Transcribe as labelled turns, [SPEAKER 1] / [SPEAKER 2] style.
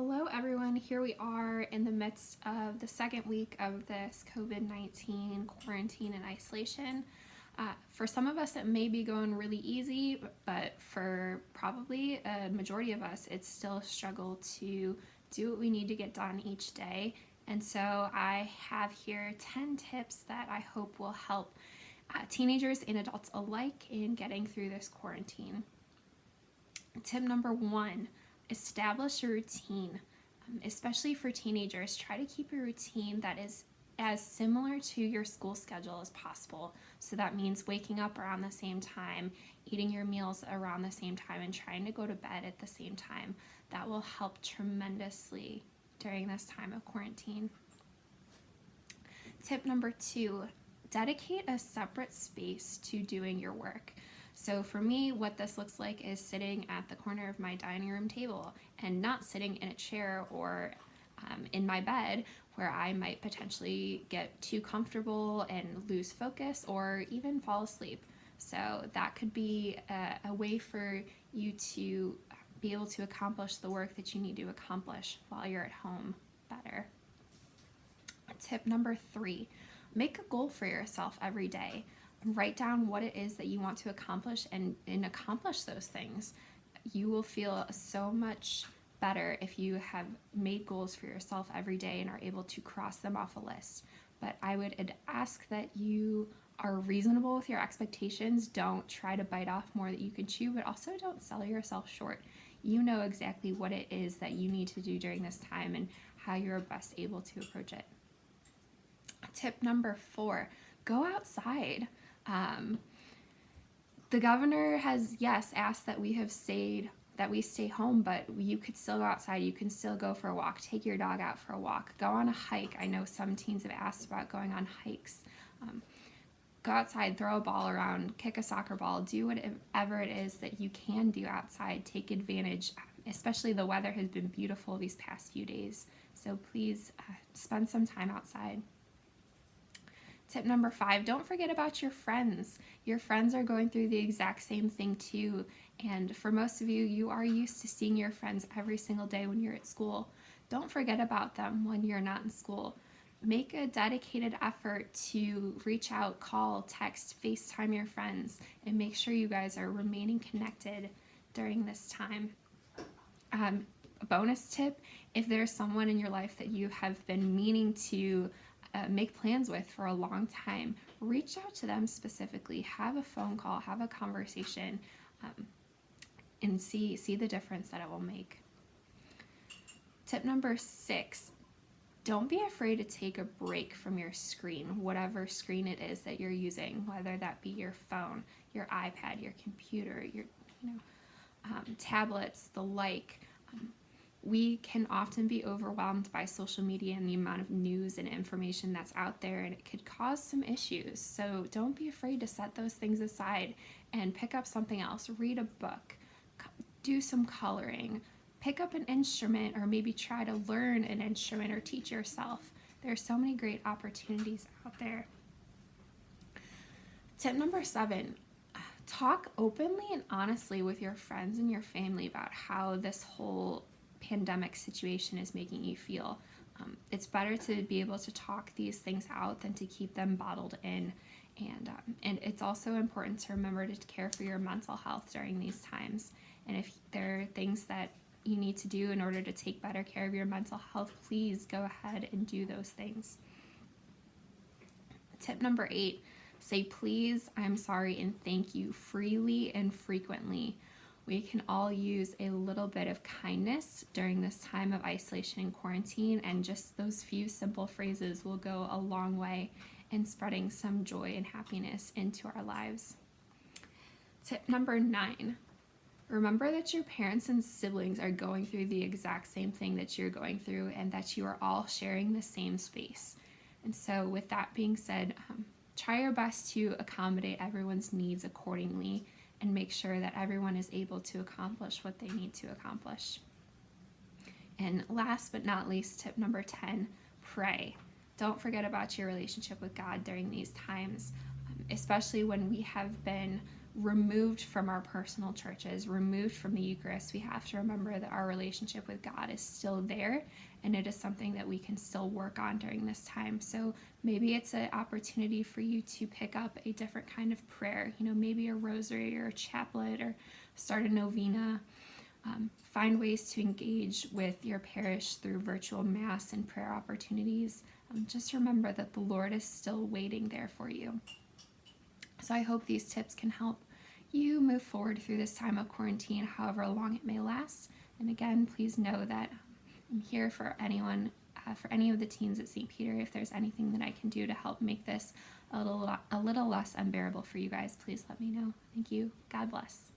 [SPEAKER 1] Hello, everyone. Here we are in the midst of the second week of this COVID-19 quarantine and isolation. For some of us, it may be going really easy, but for probably a majority of us, it's still a struggle to do what we need to get done each day. And so I have here 10 tips that I hope will help teenagers and adults alike in getting through this quarantine. Tip number 1, establish a routine. Especially for teenagers, try to keep a routine that is as similar to your school schedule as possible. So that means waking up around the same time, eating your meals around the same time, and trying to go to bed at the same time. That will help tremendously during this time of quarantine. Tip number 2, dedicate a separate space to doing your work. So for me, what this looks like is sitting at the corner of my dining room table and not sitting in a chair or in my bed where I might potentially get too comfortable and lose focus or even fall asleep. So that could be a way for you to be able to accomplish the work that you need to accomplish while you're at home better. Tip number 3, make a goal for yourself every day. Write down what it is that you want to accomplish and accomplish those things. You will feel so much better if you have made goals for yourself every day and are able to cross them off a list. But I would ask that you are reasonable with your expectations. Don't try to bite off more that you can chew, but also don't sell yourself short. You know exactly what it is that you need to do during this time and how you're best able to approach it. Tip number 4, go outside. The governor has, yes, asked that we stay home, but you could still go outside. You can still go for a walk. Take your dog out for a walk. Go on a hike. I know some teens have asked about going on hikes. Go outside, throw a ball around, kick a soccer ball, do whatever it is that you can do outside. Take advantage, especially the weather has been beautiful these past few days. So please spend some time outside. Tip number 5, don't forget about your friends. Your friends are going through the exact same thing too. And for most of you, you are used to seeing your friends every single day when you're at school. Don't forget about them when you're not in school. Make a dedicated effort to reach out, call, text, FaceTime your friends, and make sure you guys are remaining connected during this time. A bonus tip, if there's someone in your life that you have been meaning to make plans with for a long time, reach out to them specifically, have a phone call, have a conversation, and see the difference that it will make. Tip number 6, don't be afraid to take a break from your screen, whatever screen it is that you're using, whether that be your phone, your iPad, your computer, your tablets, the like. We can often be overwhelmed by social media and the amount of news and information that's out there, and it could cause some issues. So don't be afraid to set those things aside and pick up something else. Read a book, do some coloring, pick up an instrument, or maybe try to learn an instrument or teach yourself. There are so many great opportunities out there. Tip number 7, talk openly and honestly with your friends and your family about how this whole pandemic situation is making you feel. It's better to be able to talk these things out than to keep them bottled in. And it's also important to remember to care for your mental health during these times. And if there are things that you need to do in order to take better care of your mental health, please go ahead and do those things. Tip number 8, say please, I'm sorry, and thank you freely and frequently. We can all use a little bit of kindness during this time of isolation and quarantine, and just those few simple phrases will go a long way in spreading some joy and happiness into our lives. Tip number 9, remember that your parents and siblings are going through the exact same thing that you're going through, and that you are all sharing the same space. And so with that being said, try your best to accommodate everyone's needs accordingly and make sure that everyone is able to accomplish what they need to accomplish. And last but not least, tip number 10, pray. Don't forget about your relationship with God during these times, especially when we have been removed from our personal churches, removed from the Eucharist, we have to remember that our relationship with God is still there, and it is something that we can still work on during this time. So maybe it's an opportunity for you to pick up a different kind of prayer, maybe a rosary or a chaplet, or start a novena. Find ways to engage with your parish through virtual mass and prayer opportunities. Just remember that the Lord is still waiting there for you. So I hope these tips can help you move forward through this time of quarantine, however long it may last. And again, please know that I'm here for anyone, for any of the teens at St. Peter. If there's anything that I can do to help make this a little less unbearable for you guys, please let me know. Thank you. God bless.